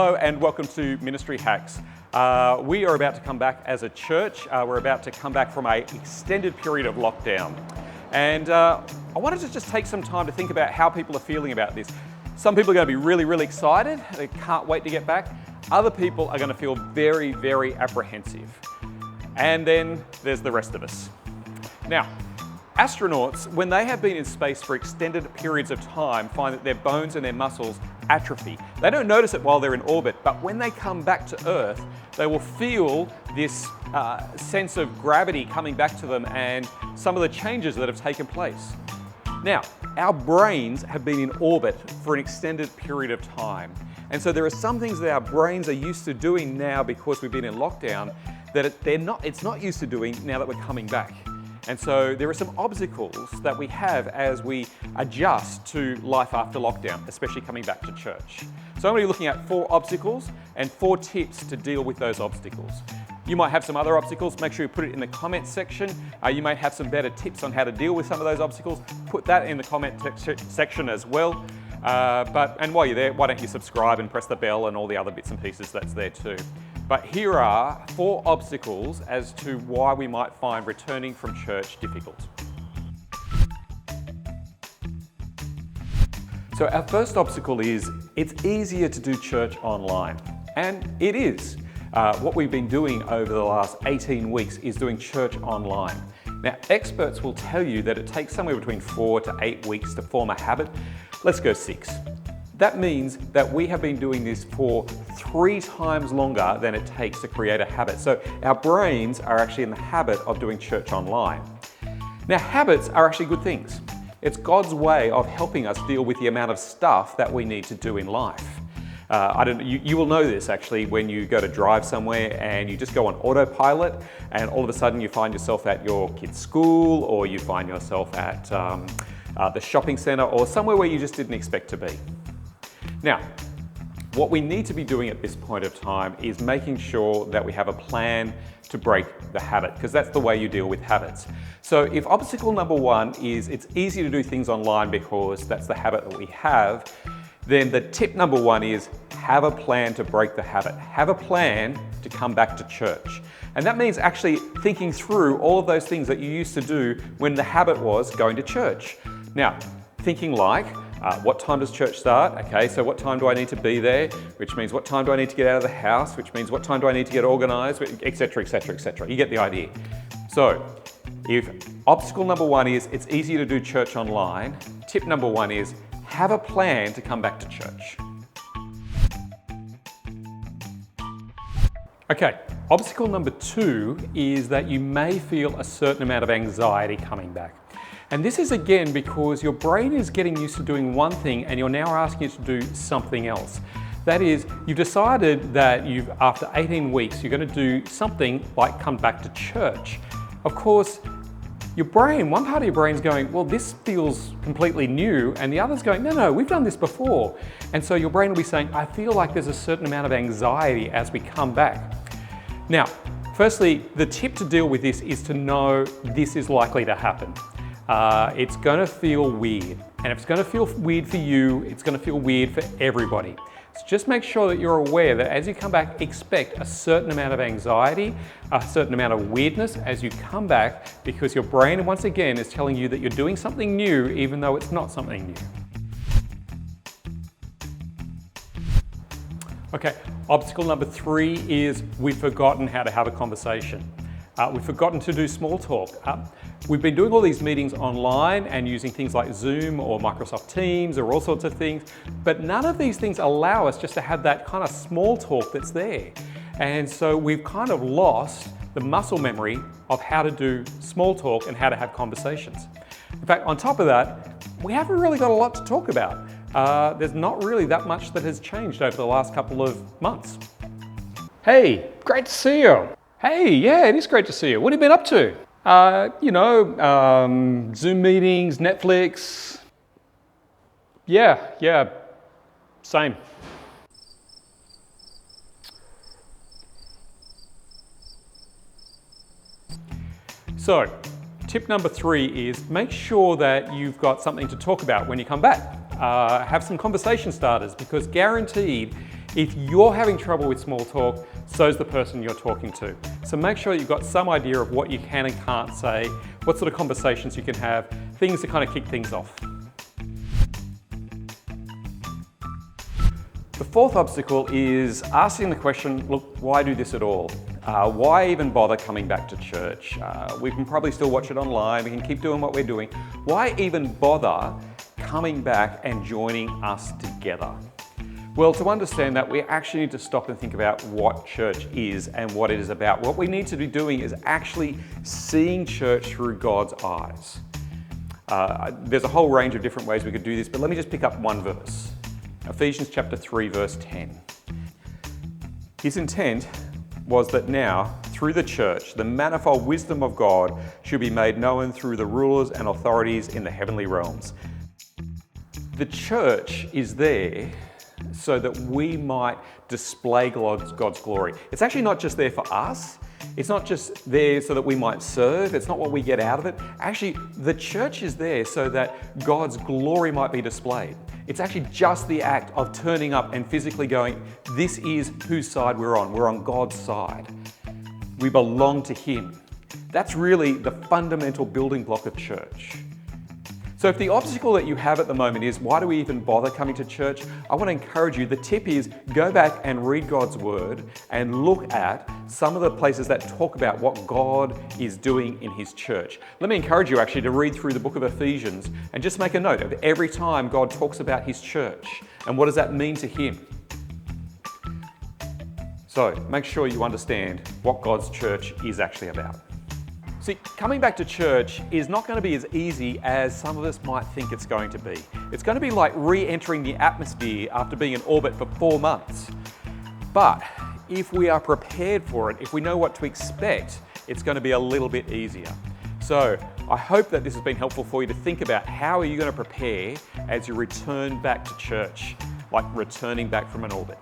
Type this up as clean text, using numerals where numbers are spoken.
Hello and welcome to Ministry Hacks. We are about to come back as a church. We're about to come back from an extended period of lockdown. And I wanted to just take some time to think about how people are feeling about this. Some people are going to be really excited. They can't wait to get back. Other people are going to feel very apprehensive. And then there's the rest of us. Now, astronauts, when they have been in space for extended periods of time, find that their bones and their muscles atrophy. They don't notice it while they're in orbit, but when they come back to Earth, they will feel this sense of gravity coming back to them and some of the changes that have taken place. Now, our brains have been in orbit for an extended period of time. And so there are some things that our brains are used to doing now because we've been in lockdown that it's not used to doing now that we're coming back. And so there are some obstacles that we have as we adjust to life after lockdown, especially coming back to church. So I'm going to be looking at 4 obstacles and 4 tips to deal with those obstacles. You might have some other obstacles, make sure you put it in the comments section. You might have some better tips on how to deal with some of those obstacles. Put that in the comment section as well. And while you're there, why don't you subscribe and press the bell and all the other bits and pieces that's there too. But here are 4 obstacles as to why we might find returning from church difficult. So our first obstacle is it's easier to do church online. And it is. What we've been doing over the last 18 weeks is doing church online. Now, experts will tell you that it takes somewhere between 4 to 8 weeks to form a habit. Let's go 6. That means that we have been doing this for 3 times longer than it takes to create a habit. So our brains are actually in the habit of doing church online. Now, habits are actually good things. It's God's way of helping us deal with the amount of stuff that we need to do in life. You will know this actually when you go to drive somewhere and you just go on autopilot and all of a sudden you find yourself at your kid's school or you find yourself at the shopping centre or somewhere where you just didn't expect to be. Now, what we need to be doing at this point of time is making sure that we have a plan to break the habit, because that's the way you deal with habits. So if obstacle number 1 is it's easy to do things online because that's the habit that we have, then the tip number 1 is have a plan to break the habit. Have a plan to come back to church. And that means actually thinking through all of those things that you used to do when the habit was going to church. Now, thinking like, what time does church start? Okay, so what time do I need to be there? Which means what time do I need to get out of the house? Which means what time do I need to get organised? Etc. You get the idea. So, if obstacle number 1 is it's easier to do church online, tip number 1 is have a plan to come back to church. Okay, obstacle number 2 is that you may feel a certain amount of anxiety coming back. And this is again because your brain is getting used to doing one thing and you're now asking it to do something else. That is, you've decided that after 18 weeks, you're going to do something like come back to church. Of course, one part of your brain's going, well, this feels completely new, and the other's going, no, we've done this before. And so your brain will be saying, I feel like there's a certain amount of anxiety as we come back. Now, firstly, the tip to deal with this is to know this is likely to happen. It's going to feel weird. And if it's going to feel weird for you, it's going to feel weird for everybody. So just make sure that you're aware that as you come back, expect a certain amount of anxiety, a certain amount of weirdness as you come back, because your brain, once again, is telling you that you're doing something new, even though it's not something new. Okay, obstacle number 3 is we've forgotten how to have a conversation. We've forgotten to do small talk. We've been doing all these meetings online and using things like Zoom or Microsoft Teams or all sorts of things, but none of these things allow us just to have that kind of small talk that's there. And so we've kind of lost the muscle memory of how to do small talk and how to have conversations. In fact, on top of that, we haven't really got a lot to talk about. There's not really that much that has changed over the last couple of months. Hey, great to see you. Hey, yeah, it is great to see you. What have you been up to? Zoom meetings, Netflix. Yeah, same. So, tip number 3 is make sure that you've got something to talk about when you come back. Have some conversation starters, because guaranteed If you're having trouble with small talk, so's the person you're talking to. So make sure you've got some idea of what you can and can't say, what sort of conversations you can have, things to kind of kick things off. The fourth obstacle is asking the question, look, why do this at all? Why even bother coming back to church? We can probably still watch it online, we can keep doing what we're doing. Why even bother coming back and joining us together? Well, to understand that, we actually need to stop and think about what church is and what it is about. What we need to be doing is actually seeing church through God's eyes. There's a whole range of different ways we could do this, but let me just pick up one verse. Ephesians chapter 3, verse 10. His intent was that now, through the church, the manifold wisdom of God should be made known through the rulers and authorities in the heavenly realms. The church is there so that we might display God's glory. It's actually not just there for us. It's not just there so that we might serve. It's not what we get out of it. Actually, the church is there so that God's glory might be displayed. It's actually just the act of turning up and physically going, this is whose side we're on. We're on God's side. We belong to Him. That's really the fundamental building block of church. So if the obstacle that you have at the moment is, why do we even bother coming to church? I want to encourage you, the tip is go back and read God's Word and look at some of the places that talk about what God is doing in His church. Let me encourage you actually to read through the book of Ephesians and just make a note of every time God talks about His church and what does that mean to Him. So make sure you understand what God's church is actually about. See, coming back to church is not going to be as easy as some of us might think it's going to be. It's going to be like re-entering the atmosphere after being in orbit for 4 months. But if we are prepared for it, if we know what to expect, it's going to be a little bit easier. So I hope that this has been helpful for you to think about how are you going to prepare as you return back to church, like returning back from an orbit.